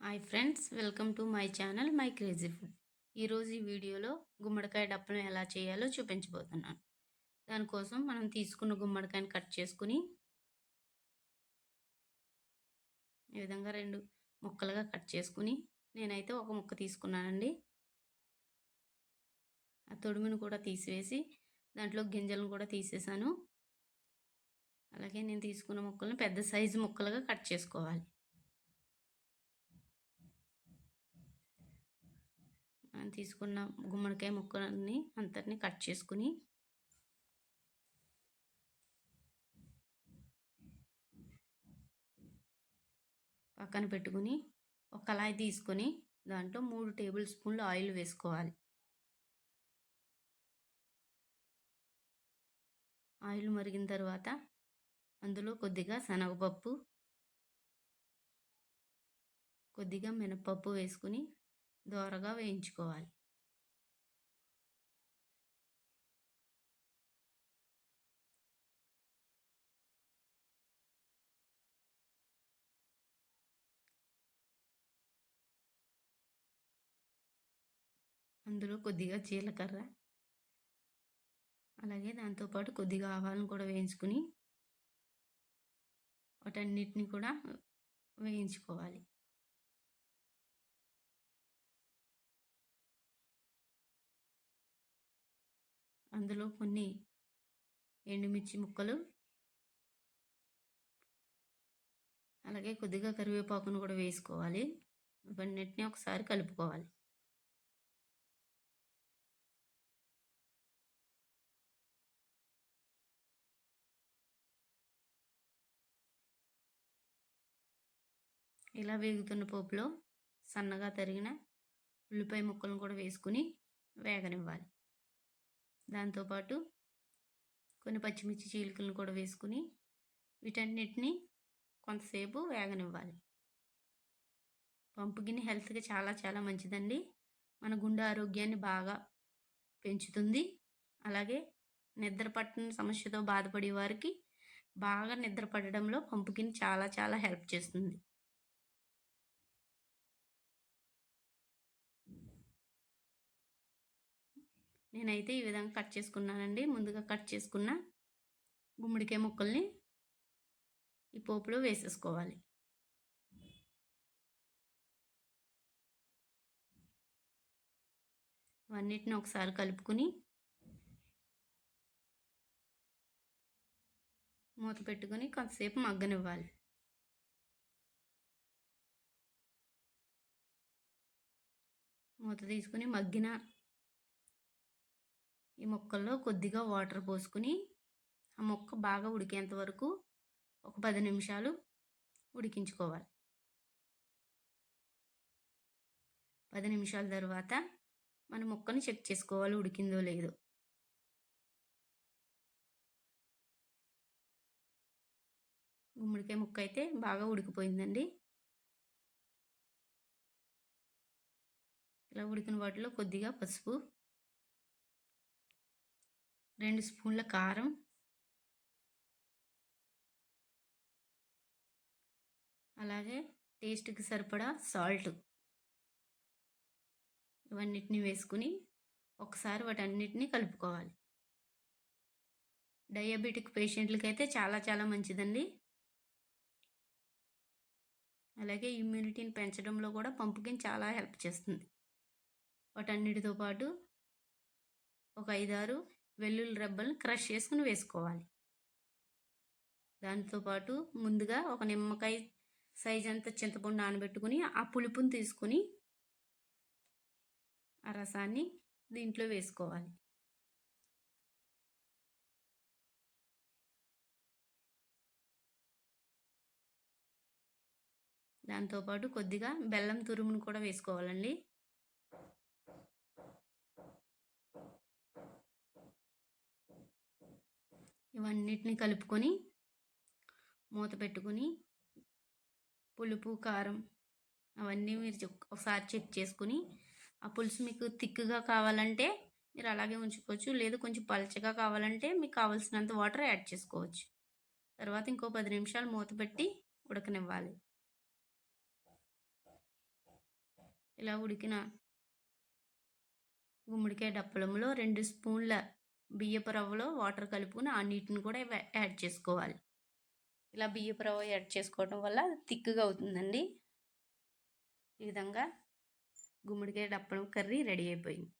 Hi friends, welcome to my channel my crazy food. ఈరోజు ఈ వీడియోలో గుమ్మడికాయ డప్పలను ఎలా చేయాలో చూపించబోతున్నాను. దానికోసం మనం తీసుకున్న గుమ్మడికాయని కట్ చేసుకుని ఈ విధంగా 2 ముక్కలుగా కట్ చేసుకుని, నేనైతే ఒక ముక్క తీసుకున్నానండి. ఆ తొడుమును కూడా తీసివేసి దాంట్లో గింజలను కూడా తీసేసాను. అలాగే నేను తీసుకున్న ముక్కలను పెద్ద సైజు ముక్కలుగా కట్ చేసుకోవాలి. మనం తీసుకున్న గుమ్మడికాయ ముక్కలన్నీ అంతటిని కట్ చేసుకుని పక్కన పెట్టుకుని ఒక కళాయి తీసుకొని దాంట్లో 3 టేబుల్ స్పూన్లు ఆయిల్ వేసుకోవాలి. ఆయిల్ మరిగిన తర్వాత అందులో కొద్దిగా శనగపప్పు, కొద్దిగా మినపప్పు వేసుకుని దోరగా వేయించుకోవాలి. అందులో కొద్దిగా జీలకర్ర, అలాగే దాంతోపాటు కొద్దిగా ఆవాలను కూడా వేయించుకుని వాటన్నిటిని కూడా వేయించుకోవాలి. అందులో కొన్ని ఎండుమిర్చి ముక్కలు, అలాగే కొద్దిగా కరివేపాకును కూడా వేసుకోవాలి. ఇవన్నిటిని ఒకసారి కలుపుకోవాలి. ఇలా వేగుతున్న పోపులో సన్నగా తరిగిన ఉల్లిపాయ ముక్కలను కూడా వేసుకుని వేగనివ్వాలి. దాంతోపాటు కొన్ని పచ్చిమిర్చి చీలికలను కూడా వేసుకుని వీటన్నిటిని కొంతసేపు వేగనివ్వాలి. పంపుకిన్ హెల్త్కి చాలా మంచిదండి. మన గుండె ఆరోగ్యాన్ని బాగా పెంచుతుంది. అలాగే నిద్ర పట్టని సమస్యతో బాధపడే వారికి బాగా నిద్ర పట్టడంలో పంపుకిన్ చాలా హెల్ప్ చేస్తుంది. నేనైతే ఈ విధంగా కట్ చేసుకున్నానండి. ముందుగా కట్ చేసుకున్న గుమ్మడికాయ ముక్కల్ని ఈ పోపులో వేసేసుకోవాలి. అన్నిటిని ఒకసారి కలుపుకుని మూత పెట్టుకుని కొంతసేపు మగ్గనివ్వాలి. మూత తీసుకుని మగ్గిన ఈ ముక్కల్లో కొద్దిగా వాటర్ పోసుకుని ఆ ముక్క బాగా ఉడికేంత వరకు ఒక 10 నిమిషాలు ఉడికించుకోవాలి. 10 నిమిషాల తర్వాత మన ముక్కని చెక్ చేసుకోవాలి ఉడికిందో లేదో. గుమ్మడికాయ ముక్క అయితే బాగా ఉడికిపోయిందండి. ఇలా ఉడికిన వాటిలో కొద్దిగా పసుపు, 2 స్పూన్ల కారం, అలాగే టేస్ట్కి సరిపడా సాల్ట్, ఇవన్నిటిని వేసుకుని ఒకసారి వాటన్నిటిని కలుపుకోవాలి. డయాబెటిక్ పేషెంట్లకి అయితే చాలా మంచిదండి. అలాగే ఇమ్యూనిటీని పెంచడంలో కూడా పంపుకిన్ చాలా హెల్ప్ చేస్తుంది. వాటన్నిటితో పాటు ఒక 5-6 వెల్లుల్లి రెబ్బలను క్రష్ చేసుకుని వేసుకోవాలి. దాంతోపాటు ముందుగా ఒక నిమ్మకాయ సైజ్ అంత చింతపండు నానబెట్టుకుని ఆ పులుపుని తీసుకుని ఆ రసాన్ని దీంట్లో వేసుకోవాలి. దాంతోపాటు కొద్దిగా బెల్లం తురుమును కూడా వేసుకోవాలండి. ఇవన్నిటిని కలుపుకొని మూత పెట్టుకుని పులుపు, కారం అవన్నీ మీరు ఒకసారి చెక్ చేసుకుని ఆ పులుసు మీకు థిక్గా కావాలంటే మీరు అలాగే ఉంచుకోవచ్చు. లేదు కొంచెం పలచగా కావాలంటే మీకు కావాల్సినంత వాటర్ యాడ్ చేసుకోవచ్చు. తర్వాత ఇంకో 10 నిమిషాలు మూత పెట్టి ఉడకనివ్వాలి. ఇలా ఉడికిన గుమ్మడికాయ డప్పలంలో 2 స్పూన్ల బియ్యపు రవ్వలో వాటర్ కలుపుకొని ఆ నీటిని కూడా యాడ్ చేసుకోవాలి. ఇలా బియ్యపు రవ్వ యాడ్ చేసుకోవడం వల్ల థిక్గా అవుతుందండి. ఈ విధంగా గుమ్మడికాయ డప్పలం కర్రీ రెడీ అయిపోయింది.